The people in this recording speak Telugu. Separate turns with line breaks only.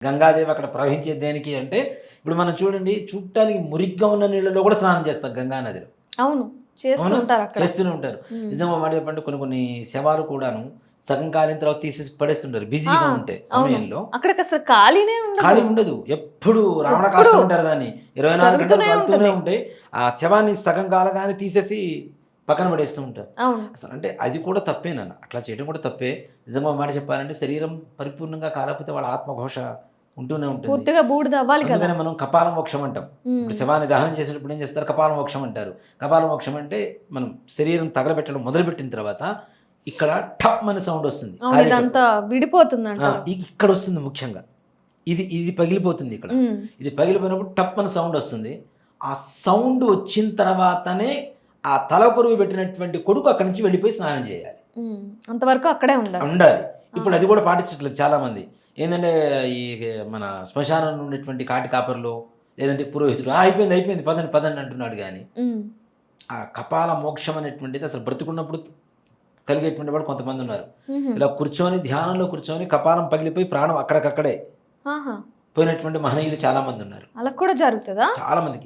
గంగాదేవి అక్కడ ప్రవహించేది దేనికి అంటే, ఇప్పుడు మనం చూడండి చూడటానికి మురిగ్గా ఉన్న నీళ్ళలో కూడా స్నానం చేస్తాం గంగా నదిలో.
అవును. చేస్తూ
అవునా?
ఉంటారు అక్కడ.
చేస్తూనే ఉంటారు.
హ్మ్.
నిజంగా మాట చెప్పండి కొన్ని కొన్ని శవాలు కూడాను సగం కాలిన తర్వాత తీసేసి పడేస్తుంటారు
ఆ!
బిజీగా ఉంటే
అవును.
సమయంలో.
అక్కడికసలు ఖాళీనే ఉండదు.
ఖాళీ ఉండదు. ఎప్పుడు రావణ
ఎప్పుడు
కాష్టం అంటారు దాన్ని. 24 గంటలు
జరుగుతూనే
కాలుతూనే
ఉంటది.
ఉంటాయి. ఆ శవాన్ని సగం కాలగానే తీసేసి పక్కన పడేస్తూ ఉంటారు.
అవును.
అసలంటే అది కూడా తప్పేనన్న. అట్లా చేయడం కూడా తప్పే. నిజంగా ఒక మాట చెప్పాలంటే శరీరం పరిపూర్ణంగా కాలకపోతే వాళ్ళ ఆత్మఘోష ఉంటూనే ఉంటుంది.
పూర్తిగా బూడిద అవ్వాలి కదా!
అందుకనే మనం కపాల మోక్షం అంటాం.
హ్మ్.
ఇప్పుడు శవాన్ని దహనం చేసేటప్పుడు ఏం చేస్తారు? కపాల మోక్షం అంటారు. కపాల మోక్షం అంటే మనం శరీరం తగలబెట్టడం మొదలుపెట్టిన తర్వాత ఇక్కడ ఠప్ సౌండ్ వస్తుంది
అవును.
కాలేటప్పుడు.
ఇదంతా విడిపోతుందంటారు.
ఇక్కడొస్తుంది ముఖ్యంగా. ఇది ఇది పగిలిపోతుంది ఇక్కడ.
హ్మ్.
ఇది పగిలిపోయినప్పుడు టప్పని సౌండ్ వస్తుంది. ఆ సౌండ్ వచ్చిన తర్వాతనే ఆ తలకొరువు పెట్టినటువంటి కొడుకు అక్కడి నుంచి వెళ్ళిపోయి స్నానం చేయాలి.
హ్మ్. అంతవరకు అక్కడే ఉండాలి.
ఉండాలి.
ఆ!
ఇప్పుడు అది కూడా పాటించట్లేదు చాలామంది. ఏందంటే ఈ మన శ్మశానంలో ఉండేటువంటి కాటి కాపరులు, లేదంటే పురోహితుడు అయిపోయింది, అయిపోయింది పదండి, పదండి అంటున్నాడు గానీ,
హ్మ్.
ఆ కపాల మోక్షం అనేటువంటిది అసలు బ్రతికున్నప్పుడు కలిగేటువంటి వాళ్ళు కొంతమందున్నారు.
హుహు.
ఇలా కూర్చొని ధ్యానంలో కూర్చొని కపాలం పగిలిపోయి ప్రాణం అక్కడికక్కడే
ఆహా!
పోయినటువంటి మహనీయులు చాలామందున్నారు.
అలా కూడా జరుగుతదా?
చాలా మందికి.